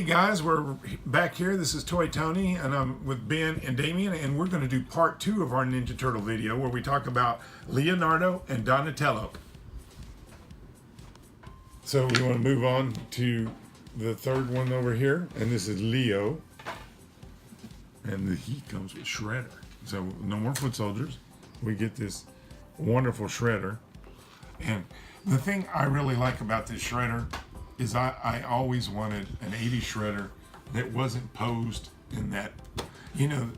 guys, we're back here. This is Toytony, and I'm with Ben and Damien, and we're going to do part 2 of our Ninja Turtle video where we talk about Leonardo and Donatello. So we want to move on to the third one over here, and this is Leo. And he comes with Shredder. So no more foot soldiers. We get this wonderful Shredder. And the thing I really like about this Shredder is I always wanted an 80s Shredder that wasn't posed in that, you know,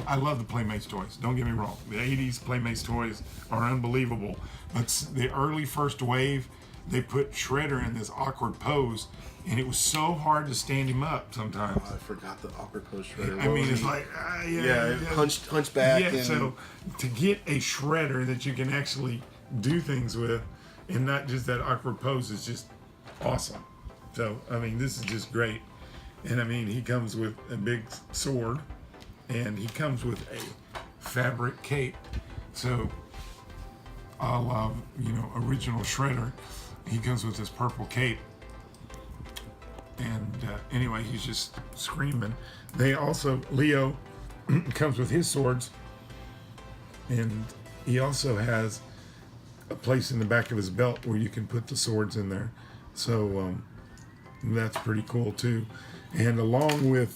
I love the Playmates toys. Don't get me wrong. The 80s Playmates toys are unbelievable. But the early first wave, they put Shredder in this awkward pose, and it was so hard to stand him up sometimes. Oh, I forgot the awkward pose Shredder. I mean, it's like, hunched back. Yeah, and... so to get a Shredder that you can actually do things with and not just that awkward pose is just awesome. So, I mean, this is just great. And I mean, he comes with a big sword, and he comes with a fabric cape. So, a la, you know, original Shredder, he comes with this purple cape. And anyway, he's just screaming. They also, Leo comes with his swords, and he also has a place in the back of his belt where you can put the swords in there. So that's pretty cool too. And along with,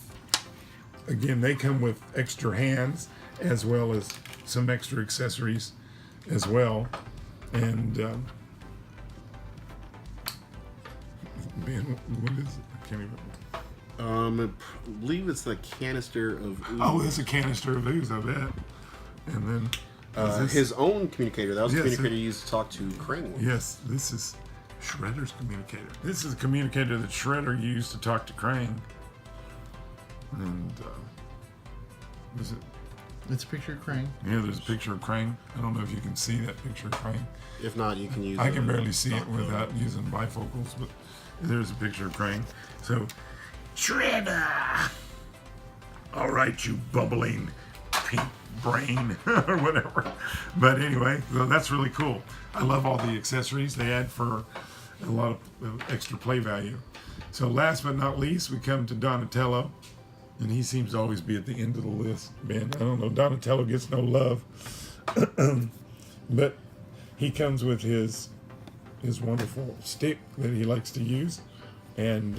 again, they come with extra hands as well as some extra accessories as well. And man, what is it? I can't even. I believe it's the canister of ooze. Oh, it's a canister of ooze, I bet. And then his own communicator. That was the communicator he used to talk to Krang with. Yes, this is Shredder's communicator. This is the communicator that Shredder used to talk to Krang. And is it? It's a picture of Krang. Yeah, there's a picture of Krang. I don't know if you can see that picture of Krang. If not, you can use. I can barely see it without using bifocals, but there's a picture of Krang. So, Shredder! All right, you bubbling pink brain or whatever. But anyway, so that's really cool. I love all the accessories they add for a lot of extra play value. So last but not least, we come to Donatello, and he seems to always be at the end of the list. Man, I don't know, Donatello gets no love. But he comes with his wonderful stick that he likes to use, and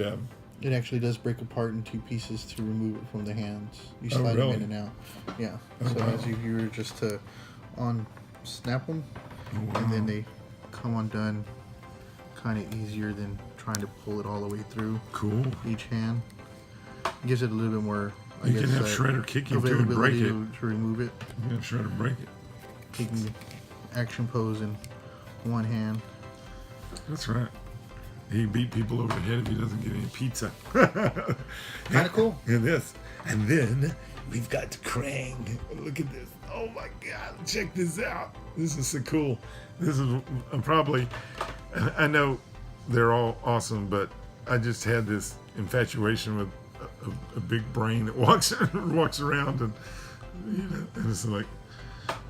it actually does break apart in 2 pieces to remove it from the hands. You slide them in and out. Yeah. So as you were just to snap them, and then they come undone kind of easier than trying to pull it all the way through. Cool. Each hand gives it a little bit more. You can have Shredder kick you too and break it. To remove it. You can have Shredder break it. Taking the action pose in one hand. That's right. He beat people over the head if he doesn't get any pizza. Kind of cool. And this. And then we've got Krang. Look at this. Oh my God. Check this out. This is so cool. This is probably, I know they're all awesome, but I just had this infatuation with a big brain that walks around, and you know, and it's like,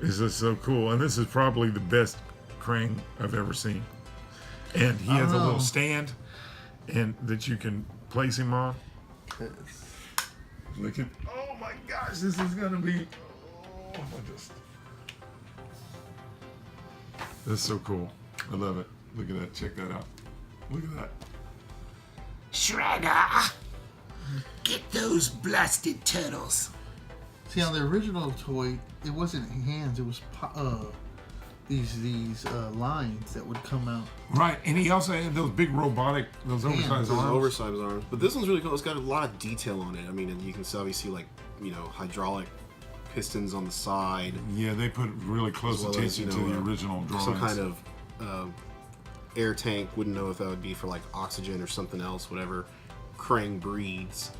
it's just so cool. And this is probably the best Krang I've ever seen. And he has a little stand and that you can place him on. Look at, oh my gosh, this is gonna be, this is so cool. I love it. Look at that, check that out. Look at that. Shredder! Get those blasted turtles. See, on the original toy, it wasn't hands, it was these lines that would come out. Right, and he also had those big robotic, those oversized arms. Oversized arms. But this one's really cool. It's got a lot of detail on it. I mean, and you can obviously see, like, you know, hydraulic pistons on the side. Yeah, they put really close attention to the original drawings. Some kind of air tank. Wouldn't know if that would be for, like, oxygen or something else, whatever Krang breeds.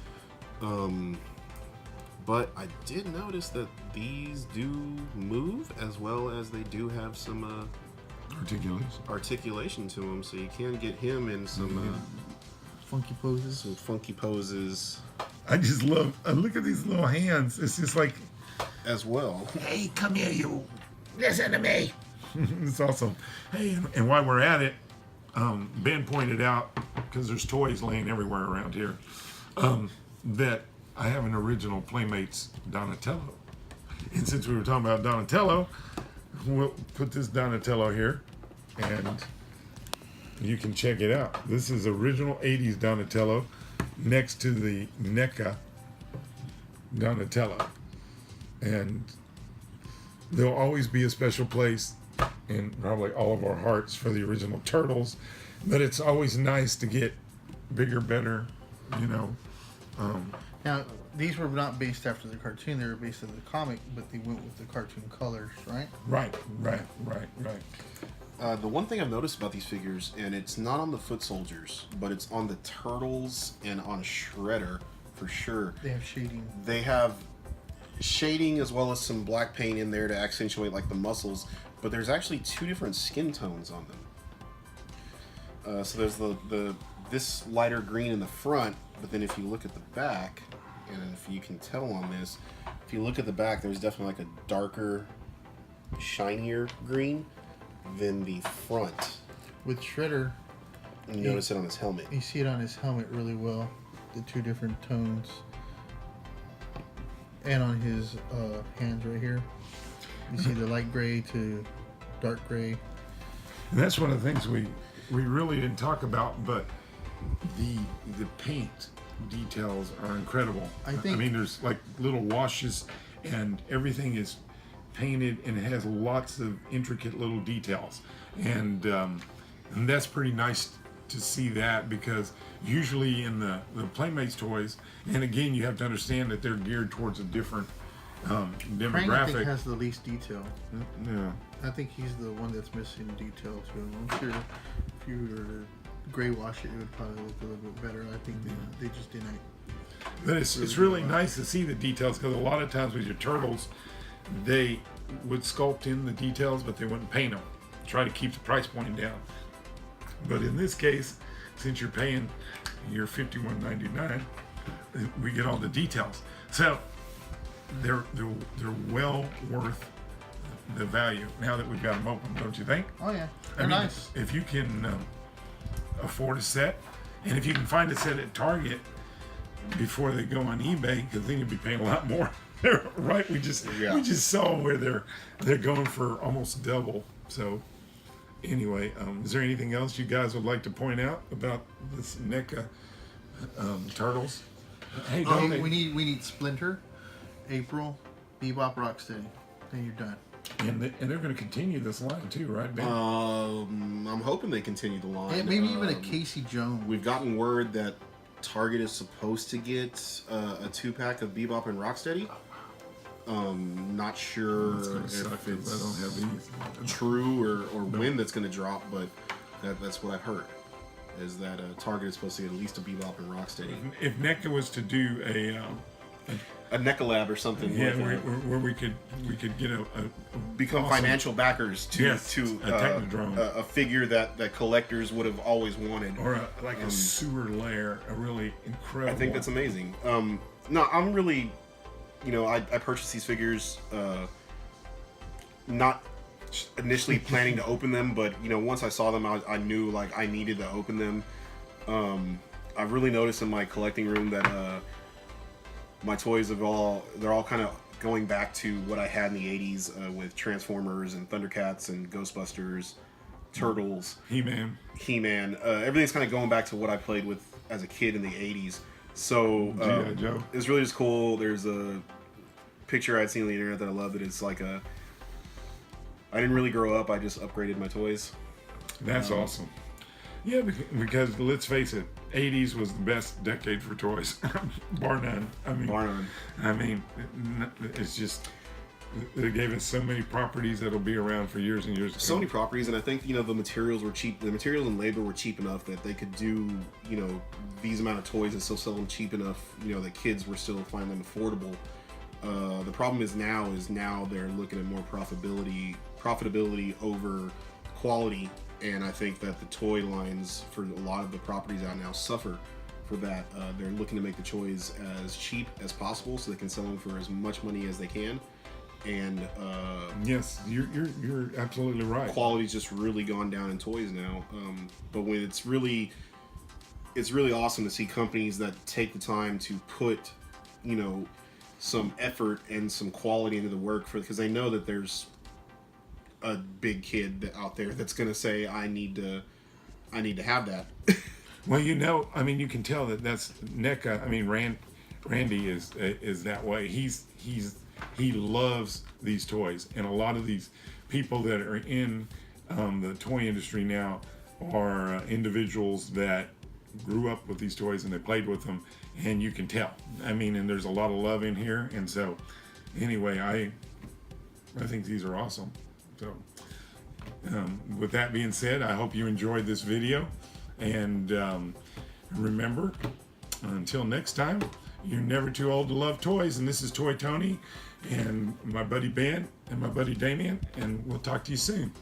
But I did notice that these do move, as well as they do have some articulation to them, so you can get him in some funky poses. Some funky poses. I just love. Look at these little hands. It's just like, as well. Hey, come here, you! Listen to me. It's awesome. Hey, and while we're at it, Ben pointed out, because there's toys laying everywhere around here. that I have an original Playmates Donatello. And since we were talking about Donatello, we'll put this Donatello here and you can check it out. This is original 80s Donatello next to the Neca Donatello. And there'll always be a special place in probably all of our hearts for the original Turtles, but it's always nice to get bigger, better, you know. Now, these were not based after the cartoon; they were based on the comic, but they went with the cartoon colors, right? Right. The one thing I've noticed about these figures, and it's not on the foot soldiers, but it's on the Turtles and on Shredder for sure. They have shading. They have shading as well as some black paint in there to accentuate like the muscles, but there's actually 2 different skin tones on them. So there's this lighter green in the front, but then if you look at the back, and if you can tell on this, if you look at the back, there's definitely like a darker, shinier green than the front. With Shredder, And you notice it on his helmet. you see it on his helmet really well, the 2 different tones. And on his hands right here, you see the light gray to dark gray. And that's one of the things we really didn't talk about, but the paint details are incredible. I mean, there's like little washes and everything is painted and it has lots of intricate little details. And that's pretty nice to see that, because usually in the Playmates toys, and again, you have to understand that they're geared towards a different Frank, I think, demographic. has the least detail. Yeah. I think he's the one that's missing detail too. I'm sure if you were to gray wash it, it would probably look a little bit better. I think they just didn't. But it's really nice to see the details, because a lot of times with your Turtles, they would sculpt in the details, but they wouldn't paint them. Try to keep the price point down. But in this case, since you're paying your $51.99, we get all the details. So they're well worth the value now that we've got them open, don't you think? Oh yeah, I they're mean, nice. if you can afford a set, and if you can find a set at Target before they go on eBay, because then you'll be paying a lot more. Right? We just saw where they're going for almost double. So anyway, is there anything else you guys would like to point out about this NECA Turtles? Hey, Oh, don't we need Splinter, April, Bebop, Rocksteady. Then you're done. and they're going to continue this line too, right, Ben? I'm hoping they continue the line. And maybe even a Casey Jones. We've gotten word that Target is supposed to get a 2-pack of Bebop and Rocksteady. Not sure It's gonna if suck 'cause it's I don't have these. true or when that's going to drop, but that's what I've heard. Is that Target is supposed to get at least a Bebop and Rocksteady. If NECA was to do A NECA lab or something. yeah, like where we could get a become awesome- financial backers to Yes, a Technodrome. a figure that collectors would have always wanted. or a sewer lair, a really incredible. I think that's amazing. No, I'm really, I purchased these figures, not initially planning to open them, but once I saw them, I knew like I needed to open them. I've really noticed in my collecting room that my toys they're all kind of going back to what I had in the 80s with Transformers and Thundercats and Ghostbusters, Turtles, He-Man. Everything's kind of going back to what I played with as a kid in the 80s. So G.I. Joe. it's really just cool. There's a picture I'd seen on the internet that I love. That it's like I didn't really grow up. I just upgraded my toys. That's awesome. Yeah, because let's face it, 80s was the best decade for toys, bar none. I mean, it's just they gave us so many properties that'll be around for years and years. So many properties, and I think the materials were cheap. The materials and labor were cheap enough that they could do these amount of toys and still sell them cheap enough. That kids were still finding them affordable. The problem is now they're looking at more profitability over quality, and I think that the toy lines for a lot of the properties out now suffer for that. They're looking to make the toys as cheap as possible so they can sell them for as much money as they can. And yes, you're absolutely right. Quality's just really gone down in toys now. But when it's really it's really awesome to see companies that take the time to put, you know, some effort and some quality into the work because they know that there's a big kid out there that's going to say, I need to have that. Well, you know, I mean, you can tell that that's Neca. I mean, Randy is that way. He loves these toys, and a lot of these people that are in the toy industry now are individuals that grew up with these toys and they played with them, and you can tell. I mean, and there's a lot of love in here, and so anyway, I think these are awesome. So with that being said, I hope you enjoyed this video, and remember, until next time, you're never too old to love toys. And this is Toytony and my buddy Ben and my buddy Damien, and we'll talk to you soon.